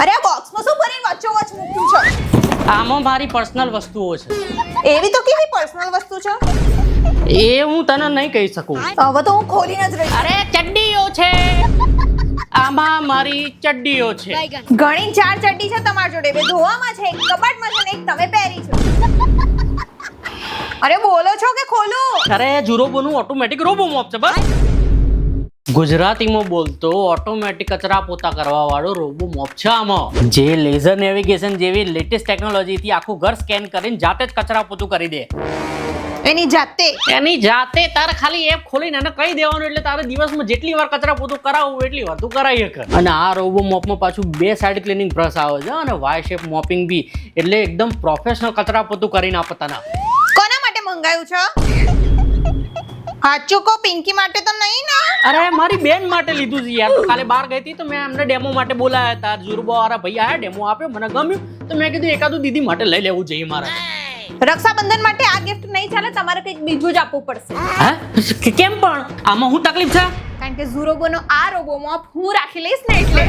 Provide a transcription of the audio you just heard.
અરે આ બોક્સમાં શું ભરીને વચ્ચોવચ મૂક્યું છે? આમાં મારી પર્સનલ વસ્તુઓ છે. એવી તો કેવી પર્સનલ વસ્તુ છે? એ હું તને નહીં કહી શકું. હવે તો હું ખોલીને જ રહી. અરે ચડ્ડીઓ છે, આમાં મારી ચડ્ડીઓ છે. ઘણી 4 ચડ્ડી છે તમારી જોડે. બે ધોવામાં છે, એક કબાટમાં છે ને એક તમે પહેરી છે. અરે બોલો છો કે ખોલું? અરે જુરોબોનું ઓટોમેટિક રોબો મોપ છે બસ. ગુજરાતીમાં બોલતો ઓટોમેટિક કચરા પોતા કરવા વાળો રોબો મોપ છે આમાં, જે લેઝર નેવિગેશન જેવી લેટેસ્ટ ટેકનોલોજીથી આખું ઘર સ્કેન કરીને જાતે જ કચરા પોતું કરી દે. એની જાતે? એની જાતે તારે ખાલી એપ ખોલીને એને કહી દેવાનું એટલે તારે દિવસમાં જેટલી વાર કચરા પોતું કરાવવું એટલી વાર તું કરાવી શકે. અને આ રોબો મોપમાં પાછું 2 સાઇડ ક્લીનિંગ બ્રશ આવે છે અને વાય શેપ મોપિંગ બી, એટલે એકદમ પ્રોફેશનલ કચરા પોતું કરીને આપે તને. કોના માટે મંગાયું છે? સાચું કહો, પિંકી માટે તો નહીં ને? અરે મારી બેન માટે લીધું છે યાર. તો કાલે બહાર ગઈ હતી તો મેં એમને ડેમો માટે બોલાયા હતા. જુરબો વાળા ભાઈ આયા, ડેમો આપ્યો, મને ગમ્યું તો મેં કીધું એકાદું દીદી માટે લઈ લેવું જોઈએ મારે. રક્ષાબંધન માટે આ ગિફ્ટ નહીં ચાલે, તમારે કંઈક બીજું જ આપવું પડશે. હે કેમ પણ? આમાં શું તકલીફ છે? કારણ કે ઝુરોબોનો આ રોબો મોપ હું રાખી લઈશ ને એટલે.